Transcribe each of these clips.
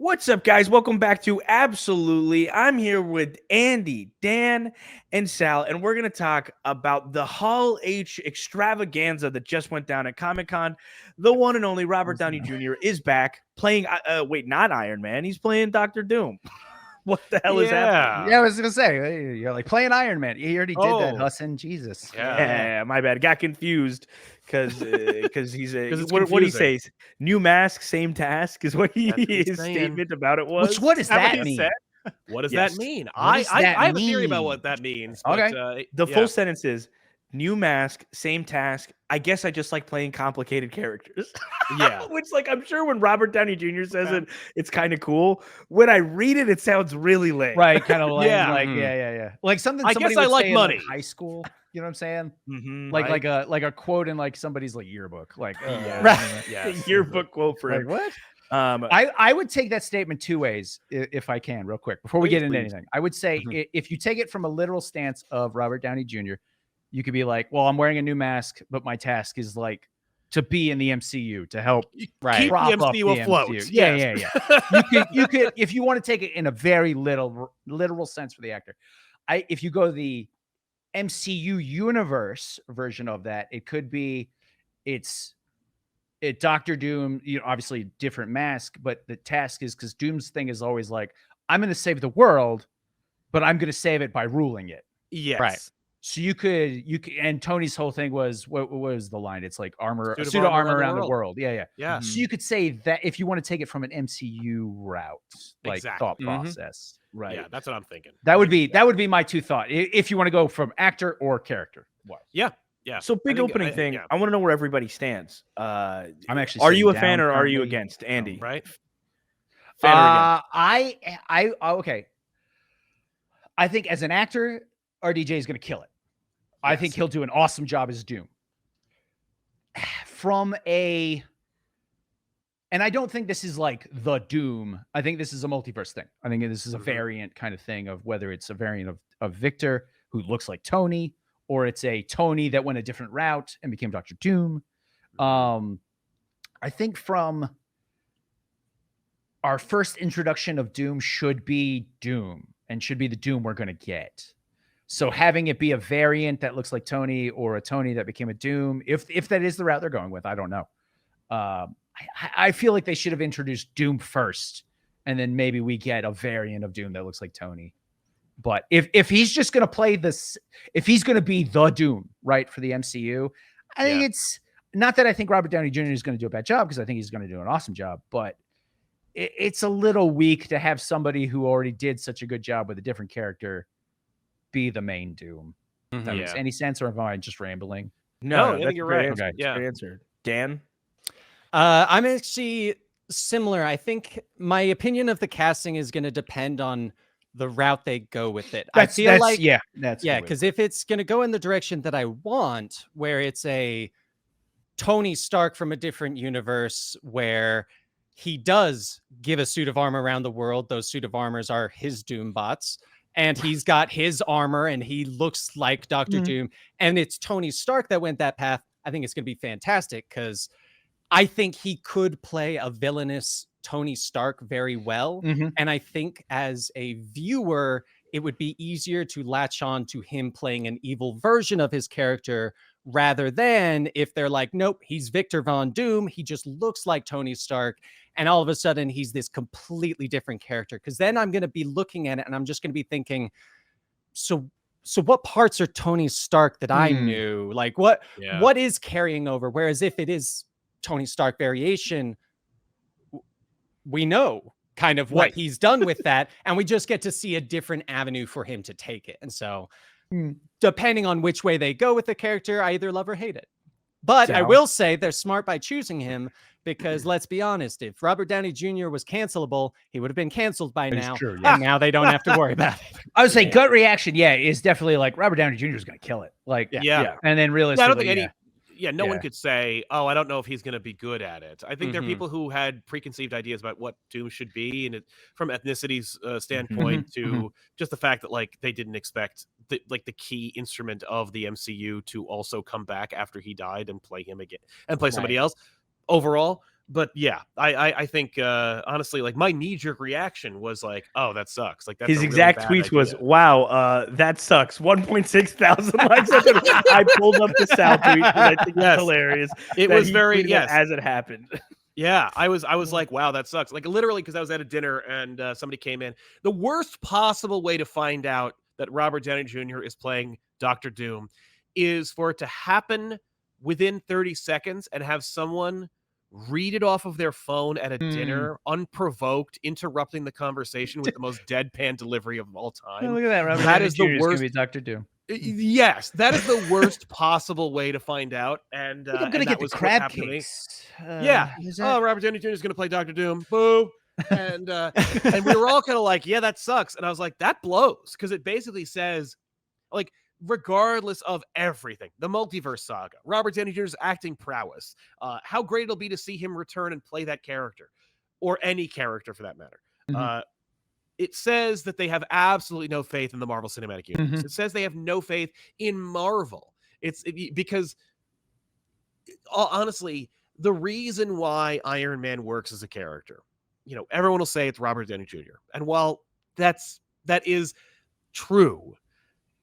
What's up, guys? Welcome back to Absolutely. I'm here with Andy, Dan, and Sal, and we're going to talk about the Hall H extravaganza that just went down at Comic-Con. The one and only Robert Downey Jr. is back playing, not Iron Man. He's playing Dr. Doom. What the hell is happening? Yeah, I was gonna say you're like playing Iron Man. You already did that, Hussin. Jesus. Yeah, my bad. Got confused because he's a what do you say? New mask, same task is what his statement about it was. What does that mean? What does that mean? I have a theory about what that means. But, okay. The full sentence is new mask, same task. I guess I just like playing complicated characters. Yeah. Which, like, I'm sure when Robert Downey Jr. says it, it's kind of cool. When I read it, it sounds really lame. Right, kind of lame. Yeah. Like, yeah. Like something I somebody guess I would like say money. In, like, high school. You know what I'm saying? Mm-hmm, like a quote in like somebody's like yearbook. Like yearbook quote for like him. what? I would take that statement two ways if I can, real quick, before we get into anything. I would say if you take it from a literal stance of Robert Downey Jr., you could be like, well, I'm wearing a new mask, but my task is like to be in the MCU to help keep the MCU afloat. MCU. Yeah. You could if you want to take it in a very literal sense for the actor. If you go the MCU universe version of that, it could be it's Dr. Doom, obviously different mask, but the task is because Doom's thing is always like, I'm going to save the world, but I'm going to save it by ruling it. Yes. Right. So you could, and Tony's whole thing was, what was the line? It's like suit of armor around the world. Yeah. So you could say that if you want to take it from an MCU route, like thought process. Right. Yeah, that's what I'm thinking. That would be my two thoughts. If you want to go from actor or character. Yeah. So big opening thing. I want to know where everybody stands. I'm actually. Are you a fan or are you against, Andy? Right. Fan or against? Okay. I think as an actor, RDJ is going to kill it. I think he'll do an awesome job as Doom. And I don't think this is like the Doom. I think this is a multiverse thing. I think this is a variant kind of thing of whether it's a variant of Victor who looks like Tony, or it's a Tony that went a different route and became Dr. Doom. I think from our first introduction of Doom should be Doom and should be the Doom we're going to get. So having it be a variant that looks like Tony or a Tony that became a Doom, if that is the route they're going with, I don't know. I feel like they should have introduced Doom first, and then maybe we get a variant of Doom that looks like Tony. But if he's just going to play this, if he's going to be the Doom, right, for the MCU, I think it's not that I think Robert Downey Jr. is going to do a bad job, because I think he's going to do an awesome job, but it's a little weak to have somebody who already did such a good job with a different character be the main Doom. If that makes any sense, or am I just rambling? No, I think you're right. Answer. Yeah. Great answer. Dan? I'm actually similar. I think my opinion of the casting is going to depend on the route they go with it. I feel like because if it's going to go in the direction that I want, where it's a Tony Stark from a different universe, where he does give a suit of armor around the world, those suit of armors are his Doom bots, and he's got his armor and he looks like Dr. Doom, and it's Tony Stark that went that path, I think it's going to be fantastic, because I think he could play a villainous Tony Stark very well. And I think as a viewer, it would be easier to latch on to him playing an evil version of his character, rather than if they're like, nope, he's Victor Von Doom, he just looks like Tony Stark, and all of a sudden he's this completely different character. Because then I'm going to be looking at it and I'm just going to be thinking, so what parts are Tony Stark that I knew? Like what is carrying over? Whereas if it is Tony Stark variation, we know kind of what he's done with that, and we just get to see a different avenue for him to take it. And so depending on which way they go with the character, I either love or hate it. But I will say they're smart by choosing him, because let's be honest, if Robert Downey Jr. was cancelable, he would have been canceled by now. True, and now they don't have to worry about it. I would say gut reaction, is definitely like Robert Downey Jr. is going to kill it. Like, and then realistically, I don't think no one could say, oh, I don't know if he's going to be good at it. I think there are people who had preconceived ideas about what Doom should be, and from ethnicity's standpoint to just the fact that like they didn't expect the key instrument of the MCU to also come back after he died and play him again and play somebody else overall. but yeah, I think honestly, like my knee-jerk reaction was like, oh, that sucks. Like that's his a exact really tweet bad was, idea. wow, that sucks. 1.6 thousand likes. I pulled up the Sal tweet because I think it's hilarious. It was very as it happened. Yeah, I was like, wow, that sucks. Like literally, because I was at a dinner and somebody came in. The worst possible way to find out that Robert Downey Jr. is playing Dr. Doom is for it to happen within 30 seconds and have someone read it off of their phone at a dinner, unprovoked, interrupting the conversation with the most deadpan delivery of all time. Oh, look at that. Robert That Downey is Jr. the worst. Be Dr. Doom. Yes, that is the worst possible way to find out. And I think I'm gonna get the crab cakes. Yeah. Oh, Robert Downey Jr. is gonna play Dr. Doom. Boo. And we were all kind of like, yeah, that sucks. And I was like, that blows, because it basically says, like, regardless of everything, the multiverse saga, Robert Downey Jr.'s acting prowess, how great it'll be to see him return and play that character, or any character for that matter. It says that they have absolutely no faith in the Marvel Cinematic Universe. It says they have no faith in Marvel. Because honestly, the reason why Iron Man works as a character, everyone will say it's Robert Downey Jr. And while that is true,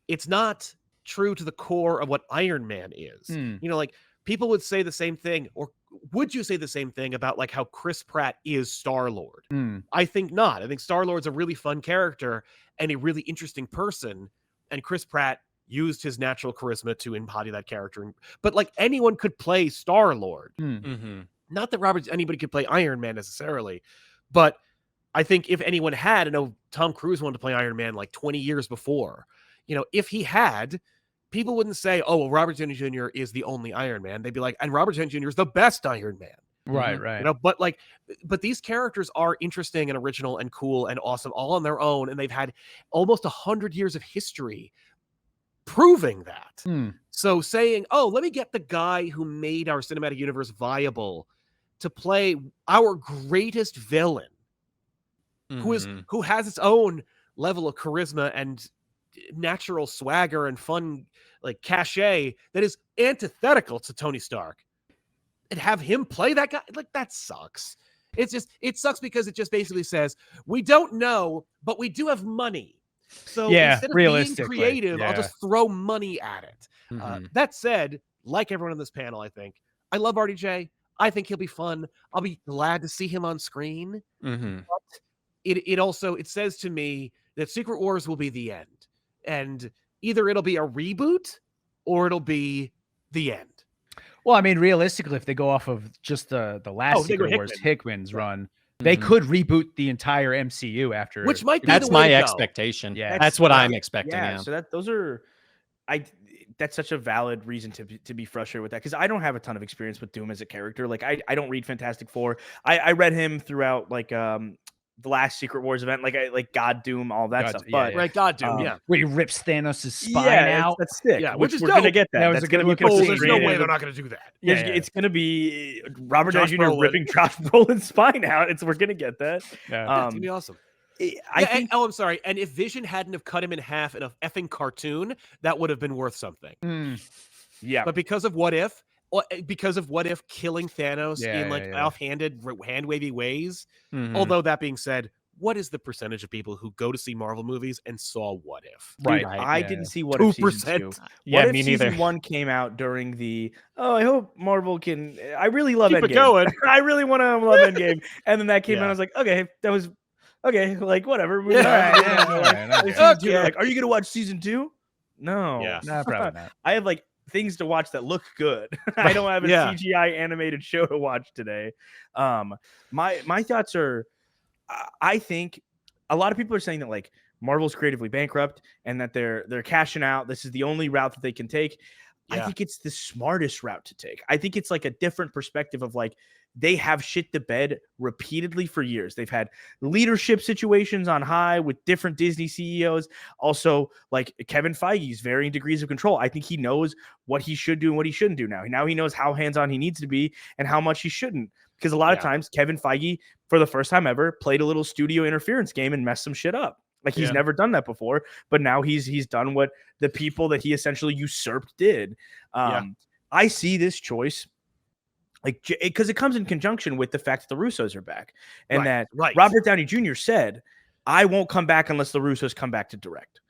it's not true to the core of what Iron Man is. Like people would say the same thing, or would you say the same thing about like how Chris Pratt is Star-Lord? I think not. I think Star-Lord's a really fun character and a really interesting person, and Chris Pratt used his natural charisma to embody that character. But like anyone could play Star-Lord. Not that anybody could play Iron Man necessarily, but I think if anyone had, I know Tom Cruise wanted to play Iron Man like 20 years before. If he had, people wouldn't say, oh, well, Robert Downey Jr. is the only Iron Man. They'd be like, and Robert Downey Jr. is the best Iron Man. Right. But these characters are interesting and original and cool and awesome all on their own. And they've had almost 100 years of history proving that. So saying, oh, let me get the guy who made our cinematic universe viable to play our greatest villain, who has its own level of charisma and natural swagger and fun, like cachet, that is antithetical to Tony Stark, and have him play that guy, like that sucks. It sucks because it just basically says, we don't know, but we do have money. So instead of being creative, I'll just throw money at it. That said, like everyone on this panel, I think I love RDJ. I think he'll be fun. I'll be glad to see him on screen. But it says to me that Secret Wars will be the end. And either it'll be a reboot or it'll be the end. Well, I mean, realistically, if they go off of just the last Secret Wars Hickman's run, they could reboot the entire MCU after. Which might be that's my expectation. Yeah, that's what I'm expecting. Yeah. So that's such a valid reason to be frustrated with that, because I don't have a ton of experience with Doom as a character. Like I don't read Fantastic Four. I read him throughout like the last Secret Wars event, like God Doom, all that stuff. But right, God Doom, where he rips Thanos' spine out. That's sick. Yeah, which is we're gonna get that. That's gonna be cool. There's no way they're not gonna do that. It's gonna be Robert Downey Jr. ripping Josh Brolin's spine out. We're gonna get that. It's gonna be awesome. I'm sorry. And if Vision hadn't have cut him in half in a effing cartoon, that would have been worth something. Yeah, but because of What If killing Thanos in offhanded, hand wavy ways. Although that being said, what is the percentage of people who go to see Marvel movies and saw What If? Right. I didn't see What If season 2. Yeah, What me If neither. Season 1 came out during the, I hope Marvel can, I really love Keep Endgame. it going. I really want to love Endgame. And then that came out, I was like, okay, that was, okay, like, whatever. Like, are you going to watch season 2? No. Yeah. Nah, probably not. I have like things to watch that look good. I don't have a CGI animated show to watch today. My thoughts are, I think a lot of people are saying that like Marvel's creatively bankrupt and that they're cashing out. This is the only route that they can take. I think it's the smartest route to take. I think it's like a different perspective of like, they have shit the bed repeatedly for years. They've had leadership situations on high with different Disney CEOs. Also, like Kevin Feige's varying degrees of control. I think he knows what he should do and what he shouldn't do now. Now he knows how hands-on he needs to be and how much he shouldn't. Because a lot of times Kevin Feige, for the first time ever, played a little studio interference game and messed some shit up. Like he's never done that before, but now he's done what the people that he essentially usurped did. I see this choice like, because it comes in conjunction with the fact that the Russos are back, and that right. Robert Downey Jr. said, "I won't come back unless the Russos come back to direct."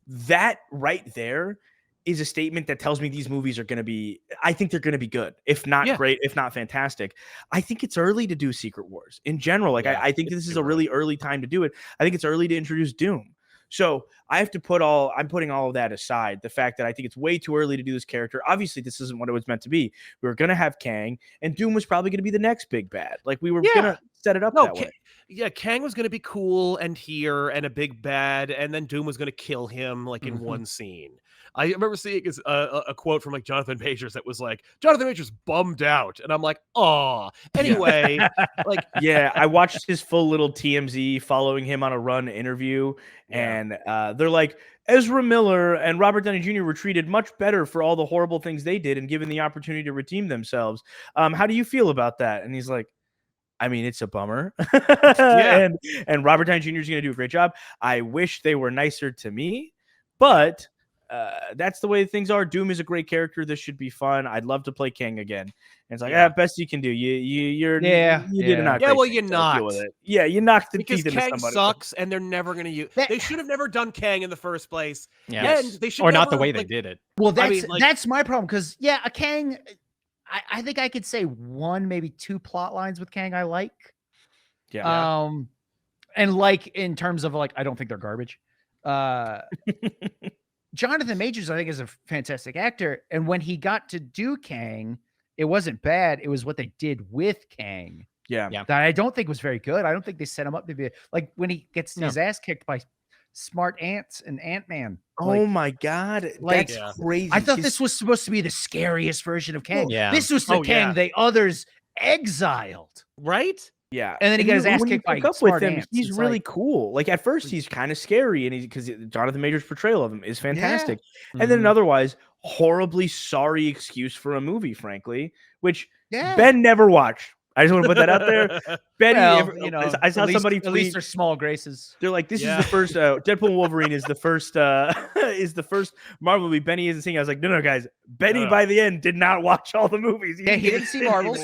That right there is a statement that tells me these movies are going to be, I think they're going to be good, if not great, if not fantastic. I think it's early to do Secret Wars in general. Like, I think this is a really early time to do it. I think it's early to introduce Doom. So I have to I'm putting all of that aside. The fact that I think it's way too early to do this character. Obviously, this isn't what it was meant to be. We were going to have Kang, and Doom was probably going to be the next big bad. Like, we were going to set it up that way. Yeah, Kang was going to be cool and here and a big bad, and then Doom was going to kill him like in one scene. I remember seeing a quote from like Jonathan Majors that was like, Jonathan Majors bummed out, and I'm like, oh. Anyway, like, yeah, I watched his full little TMZ following him on a run interview, and they're like, Ezra Miller and Robert Downey Jr. were treated much better for all the horrible things they did and given the opportunity to redeem themselves. How do you feel about that? And he's like, I mean, it's a bummer. And Robert Downey Jr. is going to do a great job. I wish they were nicer to me, but that's the way things are. Doom is a great character. This should be fun. I'd love to play Kang again. And it's like, best you can do. You did not. Yeah, well, you knocked. Yeah, you knocked the because teeth Kang into somebody. Sucks, and they're never going to use. They should have never done Kang in the first place. Yeah, and they should or not the way they did it. Well, that's my problem because a Kang. I think I could say one, maybe two plot lines with Kang I like. Yeah. And like in terms of like, I don't think they're garbage. Jonathan Majors, I think, is a fantastic actor. And when he got to do Kang, it wasn't bad. It was what they did with Kang. Yeah. That I don't think was very good. I don't think they set him up to be like when he gets his ass kicked by smart ants and Ant-Man. Oh my God. That's crazy. I thought this was supposed to be the scariest version of Kang. Yeah. This was the Kang the others exiled. Right? Yeah. And then he got his ass kicked by smart ants. He's really cool. Like at first he's kind of scary, and because Jonathan Major's portrayal of him is fantastic. And then an otherwise horribly sorry excuse for a movie, frankly, which Ben never watched. I just want to put that out there. Benny, I saw somebody at least they're small graces. They're like, this is the first Deadpool and Wolverine is the first Marvel movie Benny isn't seeing. I was like, no, guys. Benny by the end did not watch all the movies. He didn't see Marvels.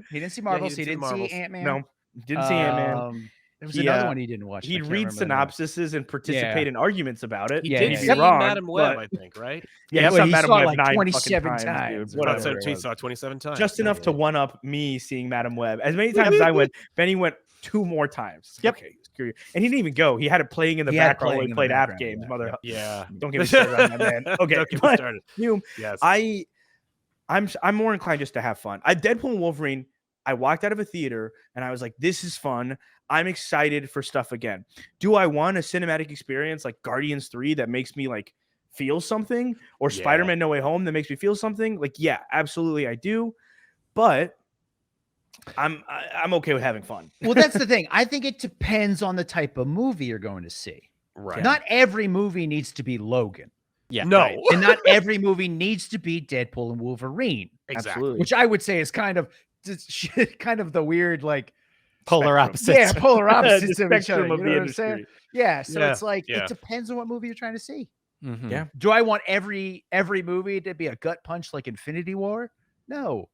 He didn't see Marvels. He didn't see Ant-Man. No, didn't see Ant-Man. There was another one he didn't watch. He'd read synopsises and participate in arguments about it. He did see Madam Web, I think, right? Yeah, he saw Madam Web like 27 times. He saw 27 times. Just enough to one up me seeing Madam Web. As many times as I went, Benny went 2 more times. Yep. Okay, and he didn't even go. He had it playing in the background while he played app games. Mother. Yeah. Don't get me started on that, man. Okay. Don't get me started. Yes. I'm more inclined just to have fun. Deadpool and Wolverine, I walked out of a theater and I was like, this is fun. I'm excited for stuff again. Do I want a cinematic experience like Guardians 3 that makes me like feel something, or Spider-Man No Way Home that makes me feel something? Like, yeah, absolutely I do. But I'm okay with having fun. Well, that's the thing. I think it depends on the type of movie you're going to see. Right. Not every movie needs to be Logan. Yeah. No. Right? And not every movie needs to be Deadpool and Wolverine. Exactly. Which I would say is kind of the weird like polar opposites. Yeah, polar opposites the of each other. spectrum of You the know what I'm industry. saying? Yeah. So it's like Yeah. it depends on what movie you're trying to see. Mm-hmm. Yeah. Do I want every movie to be a gut punch like Infinity War? No.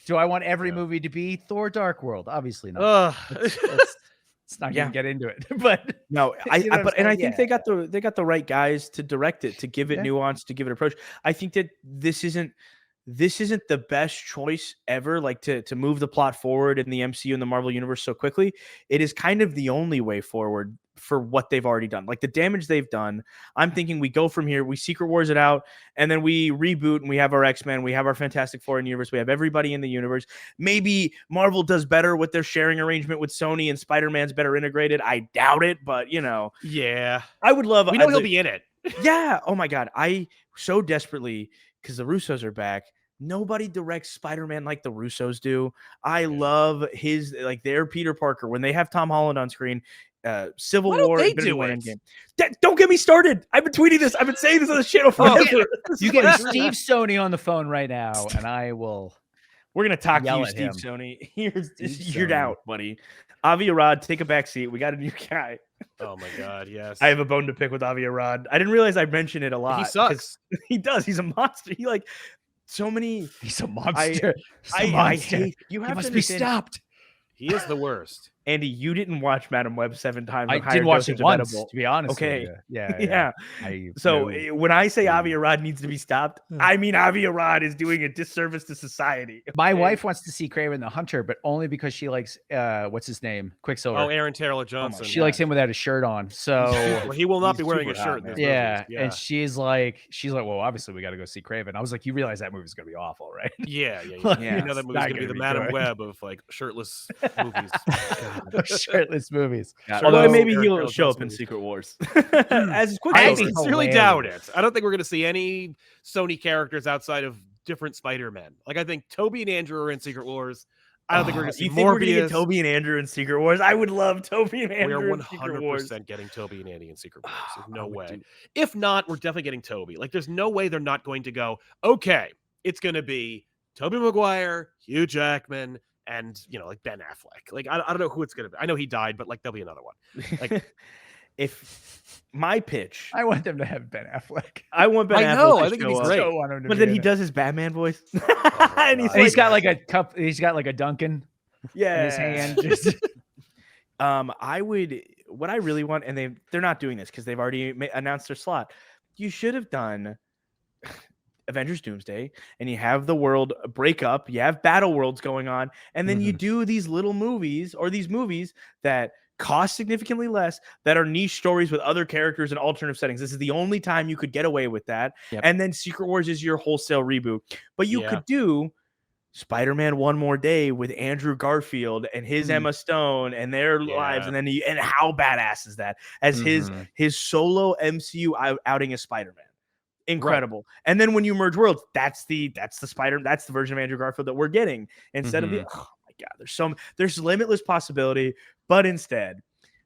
Do I want every movie to be Thor Dark World? Obviously not. It's not gonna get into it. But no, I think they got the right guys to direct it, to give it nuance, to give it approach. I think that this isn't the best choice ever, like to move the plot forward in the MCU and the Marvel universe so quickly. It is kind of the only way forward for what they've already done. Like the damage they've done, I'm thinking we go from here, we Secret Wars it out, and then we reboot and we have our X-Men, we have our Fantastic Four in the universe, we have everybody in the universe. Maybe Marvel does better with their sharing arrangement with Sony and Spider-Man's better integrated. I doubt it, but yeah. I would love. We know he'll be in it. Yeah. Oh my God. I so desperately, because the Russos are back. Nobody directs Spider-Man like the Russos do. I love their Peter Parker when they have Tom Holland on screen. Civil War. They do Endgame. Don't get me started. I've been tweeting this. I've been saying this on the channel forever. You get Steve Sony on the phone right now, and I will. We're gonna talk to you, Steve Sony. You're out, buddy. Avi Arad, take a back seat. We got a new guy. Oh my God, yes. I have a bone to pick with Avi Arad. I didn't realize I mentioned it a lot. He sucks. He does. He's a monster. so many. He's a monster. I hate. You have he must to be stopped. He is the worst. Andy, you didn't watch Madam Web 7 times. I did watch it once, to be honest. Okay. Yeah. So when I say Avi Arad needs to be stopped, I mean Avi Arad is doing a disservice to society. Okay? My wife wants to see Kraven the Hunter, but only because she likes what's his name, Quicksilver. Oh, Aaron Taylor Johnson. She likes him without a shirt on. So well, he will not be wearing a shirt. In this yeah, yeah, and she's like, well, obviously we got to go see Kraven. I was like, you realize that movie's gonna be awful, right? Yeah. You know that movie's gonna be the Madam Web of like shirtless movies. Shirtless movies. Although maybe he'll show up in Secret Wars as I sincerely doubt it. I don't think we're going to see any Sony characters outside of different Spider-Men. Like I think Toby and Andrew are in Secret Wars. I don't think we're going to see Morbius. We're going to get Toby and Andrew in Secret Wars? I would love Toby and Andrew. We're 100% getting Toby and Andy in Secret Wars. There's no way. If not, we're definitely getting Toby. Like there's no way they're not going to go. Okay, it's going to be Tobey Maguire, Hugh Jackman, and like Ben Affleck. Like I don't know who it's gonna be. I know he died, but like there'll be another one. Like if my pitch, I want them to have Ben Affleck. I want Ben Affleck. I know. I think he's great. But then he does his Batman voice, and he's got like a cup. He's got like a Dunkin'. Yeah, in his hand. I would. What I really want, and they're not doing this because they've already announced their slot. You should have done Avengers Doomsday, and you have the world break up, you have battle worlds going on, and then you do these little movies or these movies that cost significantly less, that are niche stories with other characters and alternative settings. This is the only time you could get away with that. And then Secret Wars is your wholesale reboot. But you could do Spider-Man One More Day with Andrew Garfield and his Emma Stone and their lives, and then and how badass is that as his solo MCU outing as Spider-Man. Incredible. Right. And then when you merge worlds, that's the version of Andrew Garfield that we're getting instead of the oh my god, there's limitless possibility, but instead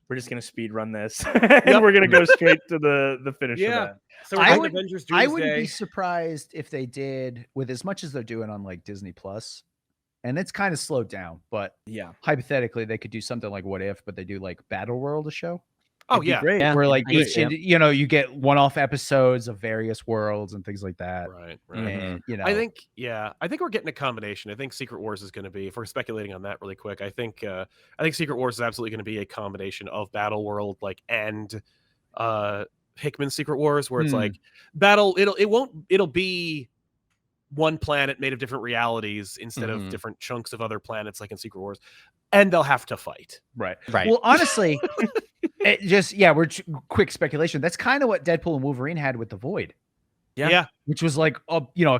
we're just gonna speed run this and we're gonna go straight to the finish of that. So I wouldn't be surprised if they did with as much as they're doing on like Disney Plus, and it's kind of slowed down, but hypothetically they could do something like What If, but they do like Battle World, a show. Oh yeah, great. Where like each, you get one-off episodes of various worlds and things like that. Right. And, I think we're getting a combination. I think Secret Wars is going to be, if we're speculating on that really quick, I think Secret Wars is absolutely going to be a combination of Battle World and Hickman's Secret Wars, where it's like battle. It'll be one planet made of different realities instead of different chunks of other planets, like in Secret Wars, and they'll have to fight. Right. Well, honestly. It just we're quick speculation. That's kind of what Deadpool and Wolverine had with the Void. Yeah. Which was like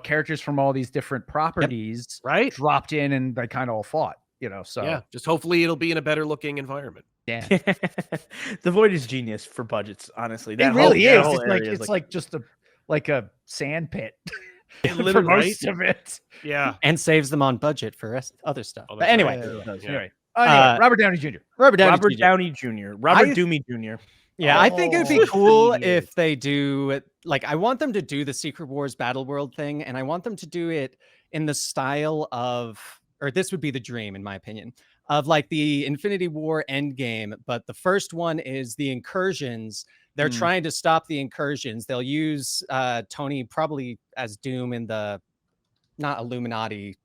characters from all these different properties dropped in and they kind of all fought, so just hopefully it'll be in a better looking environment. Yeah. The Void is genius for budgets, honestly. It really is. It's like just a sand pit. It literally most of it. Yeah. And saves them on budget for other stuff. But anyway. Anyway, Robert Downey Jr. Robert Downey Jr. Robert Doomey Jr. Yeah, I think it would be cool if they do I want them to do the Secret Wars Battle World thing, and I want them to do it in the style of, or this would be the dream in my opinion, of like the Infinity War Endgame, but the first one is the incursions. They're trying to stop the incursions. They'll use Tony probably as Doom in the not Illuminati.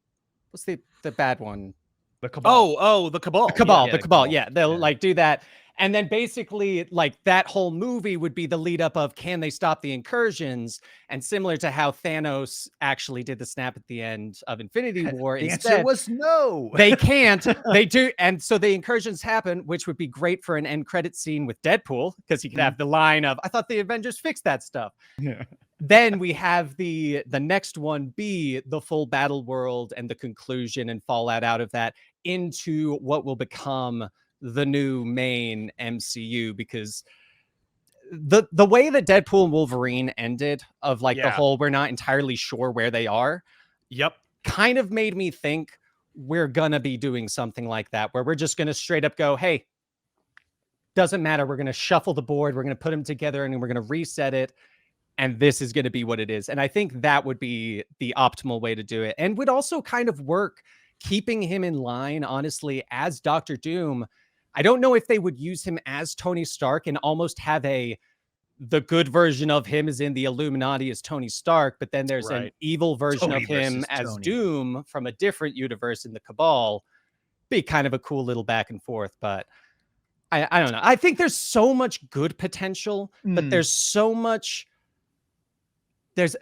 What's the bad one? The Cabal. Oh, the Cabal. The Cabal. Yeah, they'll do that. And then basically that whole movie would be the lead up of, can they stop the incursions? And similar to how Thanos actually did the snap at the end of Infinity War. The answer was no. They can't. They do. And so the incursions happen, which would be great for an end credit scene with Deadpool, because he could have the line of, I thought the Avengers fixed that stuff. Yeah. Then we have the next one be the full battle world and the conclusion and fallout out of that into what will become the new main MCU, because the way that Deadpool and Wolverine ended of the whole, we're not entirely sure where they are. Yep. Kind of made me think we're going to be doing something like that, where we're just going to straight up go, hey, doesn't matter. We're going to shuffle the board. We're going to put them together and we're going to reset it. And this is going to be what it is. And I think that would be the optimal way to do it, and would also kind of work keeping him in line, honestly, as Dr. Doom. I don't know if they would use him as Tony Stark and almost have a the good version of him is in the Illuminati as Tony Stark, but then there's an evil version of him as Doom from a different universe in the Cabal. Be kind of a cool little back and forth, but I don't know. I think there's so much good potential, but there's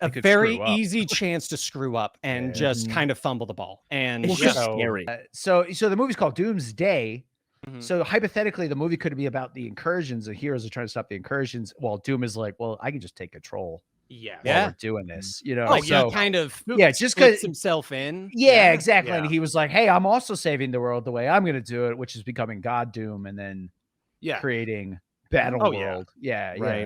a very easy chance to screw up and just kind of fumble the ball. And it's just scary. So the movie's called Doomsday. So hypothetically, the movie could be about the incursions. The heroes are trying to stop the incursions, while Doom is like, "Well, I can just take control." While we're doing this, you know. Oh, so kind of just because himself in. Yeah, exactly. And he was like, "Hey, I'm also saving the world the way I'm going to do it, which is becoming God Doom, and then creating Battle World." Yeah.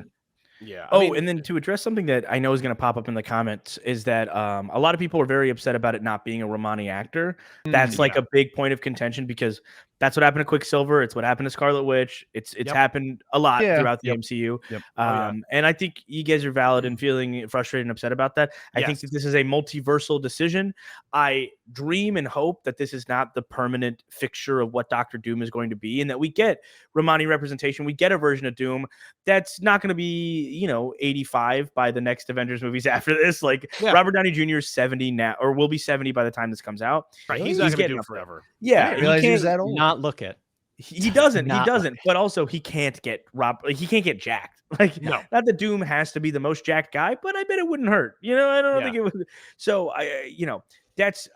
Yeah. I mean, and then to address something that I know is going to pop up in the comments is that a lot of people are very upset about it not being a Romani actor. That's like a big point of contention because that's what happened to Quicksilver. It's what happened to Scarlet Witch. It's happened a lot throughout the MCU. And I think you guys are valid in feeling frustrated and upset about that. I think that this is a multiversal decision. I dream and hope that this is not the permanent fixture of what Doctor Doom is going to be, and that we get Romani representation. We get a version of Doom that's not going to be, 85 by the next Avengers movies after this. Like Robert Downey Jr. is 70 now, or will be 70 by the time this comes out. Right. He's not going to do it forever. Yeah. He can't that old. Not look it. He doesn't. But also he can't get he can't get jacked. Like, not that Doom has to be the most jacked guy, but I bet it wouldn't hurt. I don't think it would. So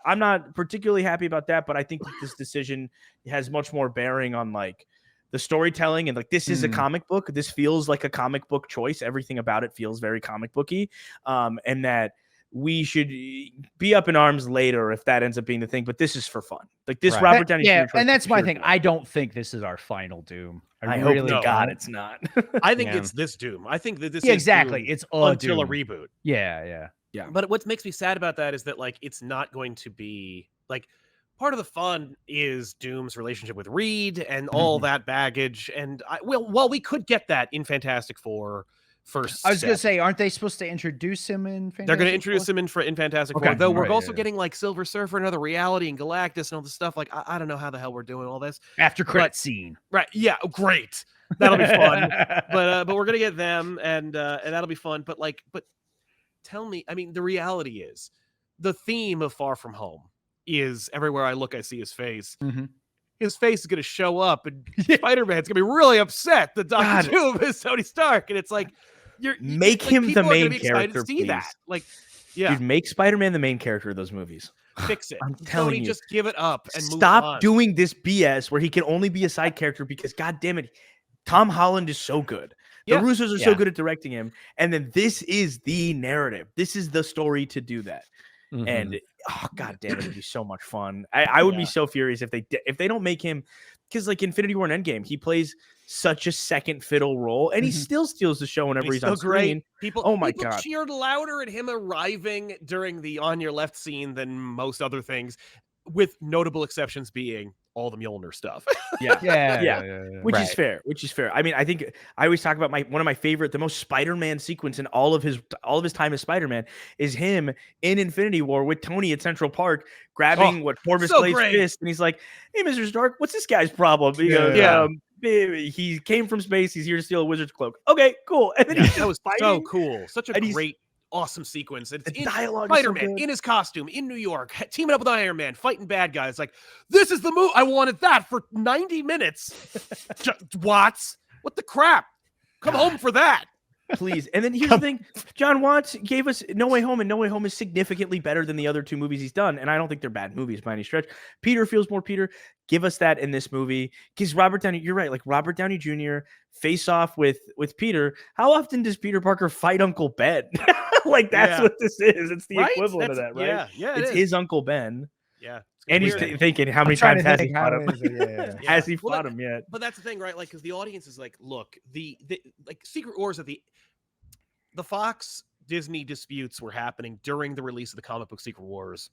I'm not particularly happy about that, but I think that this decision has much more bearing on like the storytelling and like this is a comic book. This feels like a comic book choice. Everything about it feels very comic booky, and that we should be up in arms later if that ends up being the thing. But this is for fun. Like this Robert Downey Jr. And that's my thing. I don't think this is our final Doom. I hope to God it's not. I think it's this Doom. I think that this is exactly. Doom it's until Doom. a reboot. Yeah. But what makes me sad about that is that like it's not going to be like part of the fun is Doom's relationship with Reed and all that baggage. And we could get that in Fantastic Four. First, I was going to say, aren't they supposed to introduce him in Fantastic They're going to introduce him in Fantastic Four. Though we're also getting like Silver Surfer, another reality, and Galactus and all this stuff. Like, I don't know how the hell we're doing all this. After credit scene. Right. Yeah. Great. That'll be fun. But we're going to get them and that'll be fun. But tell me, I mean, the reality is the theme of Far From Home is everywhere I look, I see his face. His face is going to show up and Spider-Man's going to be really upset that Dr. Doom is Tony Stark. And it's like, make him the main character, please. That. Like, dude, make Spider-Man the main character of those movies. Fix it. I'm telling Tony, you, just give it up and stop move on. doing this BS where he can only be a side character because, God damn it, Tom Holland is so good. The Russos are so good at directing him, and then this is the narrative. This is the story to do that. And God damn it, it'd be so much fun. I would be so furious if they don't make him, because like Infinity War and Endgame, he plays such a second fiddle role, and he still steals the show whenever he's on screen. People cheered louder at him arriving during the On Your Left scene than most other things, with notable exceptions being all the Mjolnir stuff. Which is fair. I mean, I think I always talk about one of my favorite, the most Spider-Man sequence in all of his time as Spider-Man is him in Infinity War with Tony at Central Park grabbing Corvus Blade's fist, and he's like, "Hey, Mr. Stark, what's this guy's problem?" He goes, he came from space. He's here to steal a wizard's cloak. Okay, cool. And then that was so cool. Such a great. Awesome sequence. It's dialogue Spider-Man in his costume in New York, teaming up with Iron Man, fighting bad guys. Like, this is the move. I wanted that for 90 minutes. Watts, what the crap? Come home for that. Please. And then here's the thing. John Watts gave us No Way Home, and No Way Home is significantly better than the other two movies he's done. And I don't think they're bad movies by any stretch. Peter feels more Peter. Give us that in this movie. Because Robert Downey, you're right. Like Robert Downey Jr. face off with Peter. How often does Peter Parker fight Uncle Ben? Like that's what this is. It's the equivalent of that, right? Yeah, it's his Uncle Ben. Yeah. And he's thinking, how many times has he fought him? Has he fought him yet? But that's the thing, right? Like, because the audience is like, look, the like Secret Wars of the Fox Disney disputes were happening during the release of the comic book Secret Wars.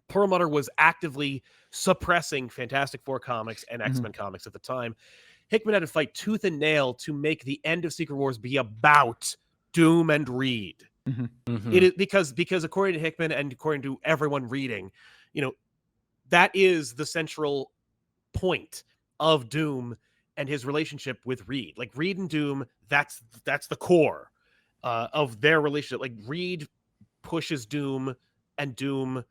Perlmutter was actively suppressing Fantastic Four comics and X-Men comics at the time. Hickman had to fight tooth and nail to make the end of Secret Wars be about Doom and Reed. It is because according to Hickman and according to everyone reading, that is the central point of Doom and his relationship with Reed. Like Reed and Doom, that's the core of their relationship. Like Reed pushes Doom, and Doom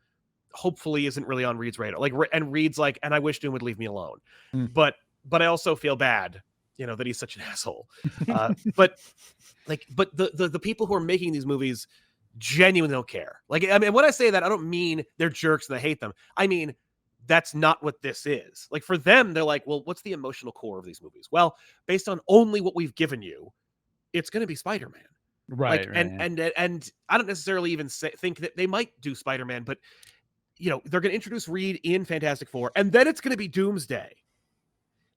hopefully isn't really on Reed's radar. Like, and Reed's like, and I wish Doom would leave me alone. But I also feel bad, that he's such an asshole. But the people who are making these movies genuinely don't care. Like, I mean, when I say that, I don't mean they're jerks and I hate them. I mean, that's not what this is. Like, for them, they're like, well, what's the emotional core of these movies? Well, based on only what we've given you, it's going to be Spider-Man. Right. Like, and I don't necessarily even think that they might do Spider-Man, but they're going to introduce Reed in Fantastic Four, and then it's going to be Doomsday.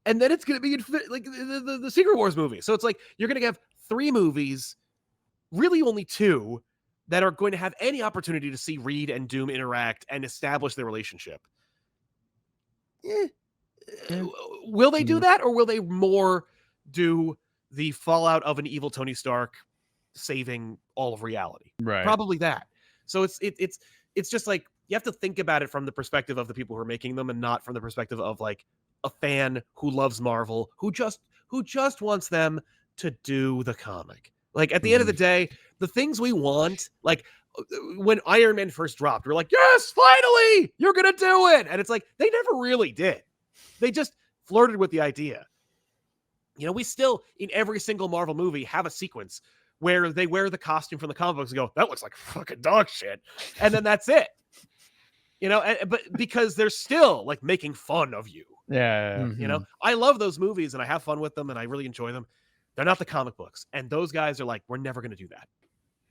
And then it's going to be like the Secret Wars movie. So it's like, you're going to have 3 movies, really only 2, that are going to have any opportunity to see Reed and Doom interact and establish their relationship. Will they do that, or will they more do the fallout of an evil Tony Stark saving all of reality? Right. Probably that. So it's just like, you have to think about it from the perspective of the people who are making them, and not from the perspective of like a fan who loves Marvel, who just wants them to do the comic. Like, at the end of the day, the things we want, like when Iron Man first dropped, we're like, yes, finally, you're going to do it. And it's like, they never really did. They just flirted with the idea. We still, in every single Marvel movie, have a sequence where they wear the costume from the comic books and go, that looks like fucking dog shit. And then that's it. But because they're still like making fun of you. Yeah. I love those movies and I have fun with them and I really enjoy them. They're not the comic books. And those guys are like, we're never going to do that.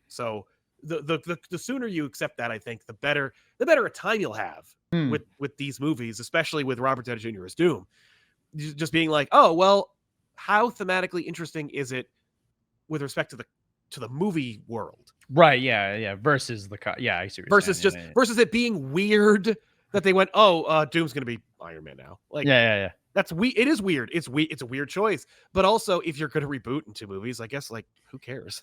So the sooner you accept that, I think the better a time you'll have with these movies, especially with Robert Downey Jr. as Doom. Just being like, oh, well, how thematically interesting is it with respect to the movie world? Right. Yeah. Versus I see what versus you're saying. Versus it being weird that they went, Doom's going to be Iron Man now. Like, yeah. It is weird. It's a weird choice. But also, if you're going to reboot in 2 movies, I guess, like, who cares?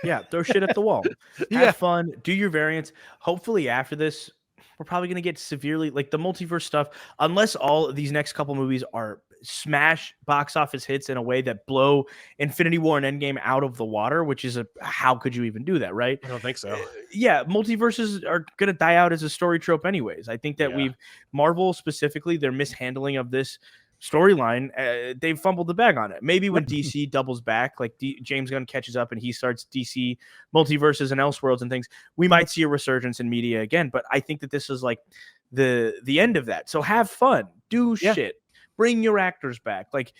Yeah, throw shit at the wall. Have fun. Do your variants. Hopefully, after this, we're probably going to get severely, like, the multiverse stuff. Unless all of these next couple movies are smash box office hits in a way that blow Infinity War and Endgame out of the water, which is how could you even do that, right? I don't think so. Yeah, multiverses are going to die out as a story trope anyways. I think that Marvel specifically, their mishandling of this storyline, they've fumbled the bag on it. Maybe when DC doubles back, like James Gunn catches up and he starts DC multiverses and Elseworlds and things, we might see a resurgence in media again. But I think that this is like the end of that. So have fun, do shit. Bring your actors back. Like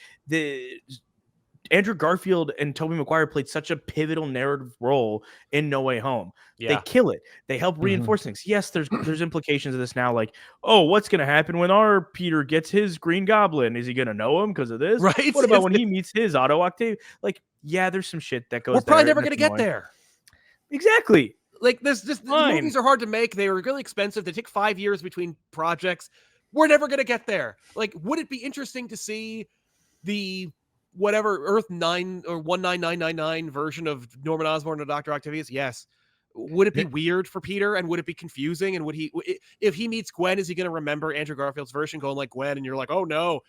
Andrew Garfield and Tobey Maguire played such a pivotal narrative role in No Way Home. Yeah. They kill it. They help reinforce things. Yes, there's implications of this now. Like, oh, what's going to happen when our Peter gets his Green Goblin? Is he going to know him because of this? Right. What about when he meets his Otto Octavia? Like, yeah, there's some shit that goes. We're probably never going to get there. Exactly. Like, the movies are hard to make. They were really expensive. They take 5 years between projects. We're never going to get there. Like, would it be interesting to see the whatever Earth 9 or 19999 version of Norman Osborn and Dr. Octavius? Yes. Would it be weird for Peter, and would it be confusing? And would he, if he meets Gwen, is he going to remember Andrew Garfield's version going like Gwen? And you're like, oh no.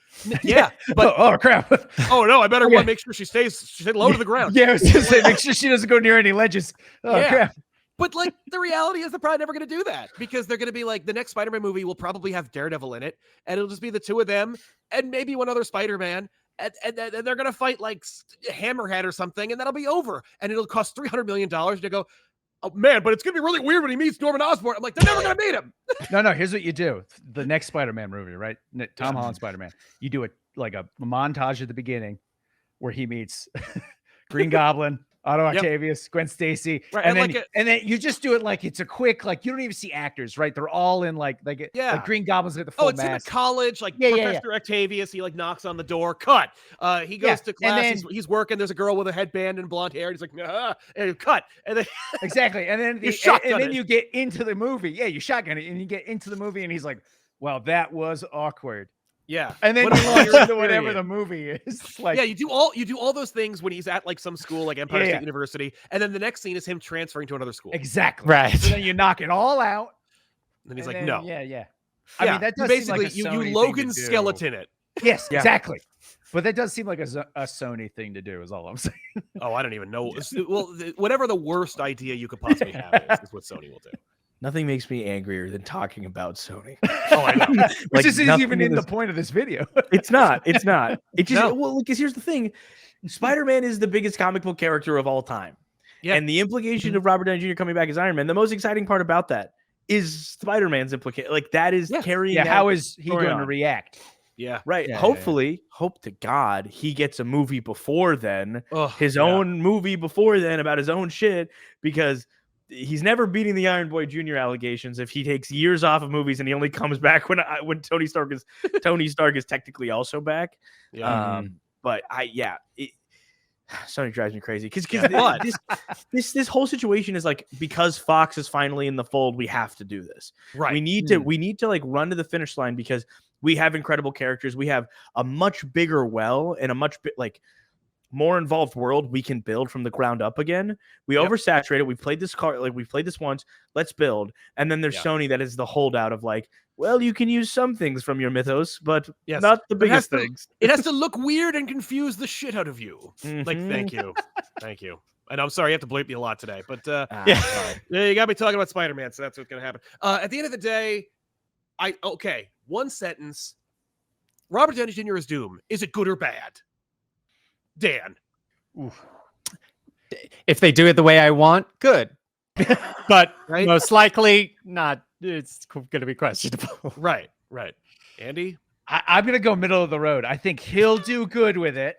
Yeah. But oh crap. Oh no, I better make sure she stays low to the ground. Yeah, I was just saying, make sure she doesn't go near any ledges. Oh crap. But like, the reality is they're probably never going to do that, because they're going to be like, the next Spider-Man movie will probably have Daredevil in it, and it'll just be the 2 of them and maybe one other Spider-Man. And they're going to fight like Hammerhead or something, and that'll be over. And it'll cost $300 million to go, oh man, but it's going to be really weird when he meets Norman Osborn. I'm like, they're never going to meet him. No, here's what you do. The next Spider-Man movie, right? Tom Holland Spider-Man. You do it like a montage at the beginning where he meets Green Goblin, Otto Octavius, Gwen Stacy, right, and then you just do it like it's a quick, like you don't even see actors, right? They're all in like Green Goblin's at the full it's mask. Him at college, like Professor Octavius. He like knocks on the door. Cut. He goes to class. He's working. There's a girl with a headband and blonde hair. And he's like, and cut. And then exactly. And then you get into the movie. Yeah, you shotgun it, and you get into the movie, and he's like, well, that was awkward. Yeah, and then you launch into whatever the movie is. Like, yeah, you do all those things when he's at like some school, like Empire State University, and then the next scene is him transferring to another school. Exactly. Right. So then you knock it all out. And he's no. Yeah. I mean, that does basically seem like you Logan skeleton it. Yes, exactly. But that does seem like a Sony thing to do, is all I'm saying. Oh, I don't even know. Well, whatever the worst idea you could possibly have is what Sony will do. Nothing makes me angrier than talking about Sony. Oh, I know. Which isn't even in the point of this video. It's not. It's not. It just well, because here's the thing: Spider-Man is the biggest comic book character of all time. Yeah. And the implication of Robert Downey Jr. coming back as Iron Man, the most exciting part about that is Spider-Man's implication. Like that is carrying. Yeah, how is he going to react? Yeah. Right. Yeah, hopefully, hope to God he gets a movie before then, his own movie before then about his own shit, because he's never beating the Iron Boy Jr. allegations if he takes years off of movies and he only comes back when Tony Stark is technically also back. Yeah. But Sony drives me crazy because this whole situation is like, because Fox is finally in the fold, we have to do this. Right. We need to like run to the finish line because we have incredible characters. We have a much bigger well and a much more involved world we can build from the ground up again. We oversaturated. We've played this we've played this once. Let's build. And then there's Sony that is the holdout of like, well, you can use some things from your mythos, but not the biggest things. It has to look weird and confuse the shit out of you. Like, thank you. Thank you. And I'm sorry I have to bleep you a lot today, but you got me talking about Spider-Man, so that's what's going to happen. At the end of the day, one sentence. Robert Downey Jr. is Doom. Is it good or bad? Dan. Oof. If they do it the way I want, good. But most likely not. It's going to be questionable. Right. Andy? I'm going to go middle of the road. I think he'll do good with it.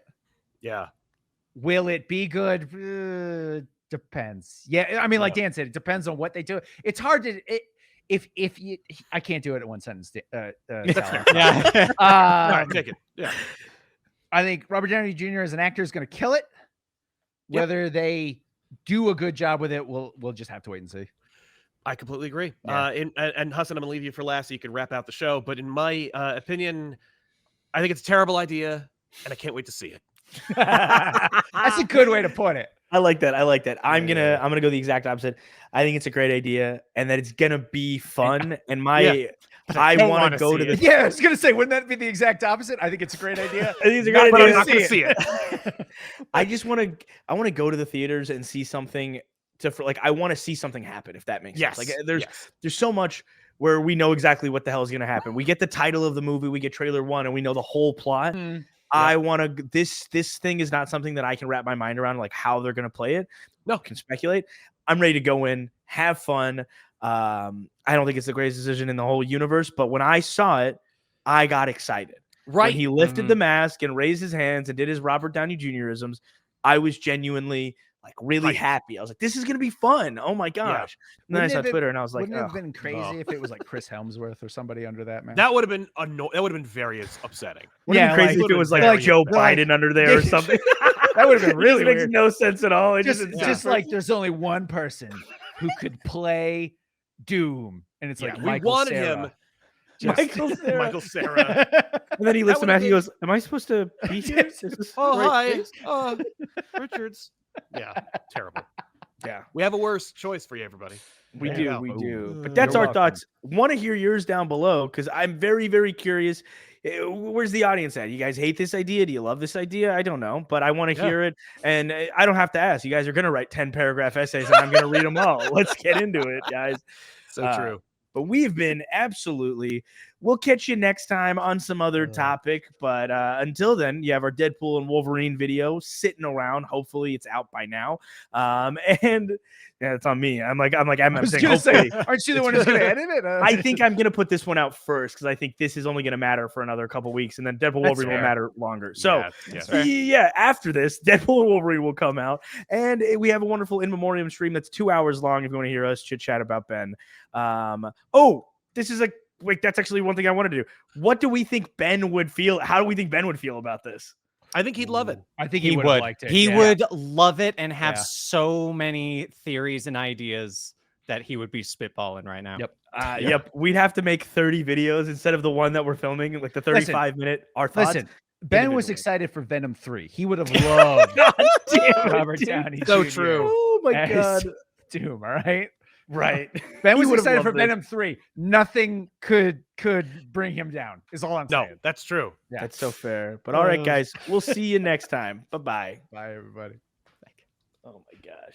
Yeah. Will it be good? Depends. Yeah, I mean, like Dan said, it depends on what they do. It's hard to... I can't do it in one sentence. Yeah. All right, take it. Yeah. I think Robert Downey Jr. as an actor is going to kill it. Whether they do a good job with it, we'll just have to wait and see. I completely agree. Yeah. And Hassan, I'm gonna leave you for last so you can wrap out the show. But in my opinion, I think it's a terrible idea, and I can't wait to see it. That's a good way to put it. I like that. I'm gonna go the exact opposite. I think it's a great idea, and that it's gonna be fun. And I want to go to the. Yeah, I was gonna say, wouldn't that be the exact opposite? I think it's a great idea. I think it's a great idea. I'm not gonna see it. I want to go to the theaters and see something. I want to see something happen, if that makes sense. Like there's so much where we know exactly what the hell is going to happen. We get the title of the movie, we get trailer 1, and we know the whole plot. I want to. This thing is not something that I can wrap my mind around, like how they're going to play it. No, I can speculate. I'm ready to go in, have fun. I don't think it's the greatest decision in the whole universe, but when I saw it, I got excited. Right, when he lifted the mask and raised his hands and did his Robert Downey Jr.isms, I was genuinely really happy. I was like, this is going to be fun. Oh my gosh. And then I saw Twitter and I was like, wouldn't it have been crazy if it was like Chris Helmsworth or somebody under that, man? That would have been that would have been very upsetting. Wouldn't it be crazy if it was like Joe Biden under there or something? That would have been really weird. Makes no sense at all. It just like there's only one person who could play Doom, and it's like we wanted him. Michael Cera. And then he lifts the mask. He goes, "Am I supposed to be here? Hi, Richards." Yeah, terrible. Yeah, we have a worse choice for you, everybody. We do. But that's our thoughts. Want to hear yours down below because I'm very, very curious. Where's the audience at? You guys hate this idea? Do you love this idea? I don't know, but I want to hear it. And I don't have to ask. You guys are going to write 10-paragraph essays, and I'm going to read them all. Let's get into it, guys. So true. But we've been absolutely. We'll catch you next time on some other topic. But until then, you have our Deadpool and Wolverine video sitting around. Hopefully, it's out by now. And it's on me. I'm saying, hopefully, aren't you the one who's going to edit it? I think I'm going to put this one out first because I think this is only going to matter for another couple weeks, and then Deadpool Wolverine will matter longer. So, after this, Deadpool and Wolverine will come out, and we have a wonderful in memoriam stream that's 2 hours long. If you want to hear us chit chat about Ben. This is that's actually one thing I wanted to do. What do we think Ben would feel? How do we think Ben would feel about this? I think he'd love it. I think he would have liked it. He would love it and have so many theories and ideas that he would be spitballing right now. Yep. We'd have to make 30 videos instead of the one that we're filming, like the 35-minute our thoughts. Listen, Ben was excited for Venom 3. He would have loved Robert Downey Jr. So true. Oh my God. Doom, all right? Right. Ben was excited for Venom 3. Nothing could bring him down, is all I'm saying. No, that's true. Yeah. That's so fair. But all right, guys, we'll see you next time. Bye-bye. Bye, everybody. Oh, my gosh.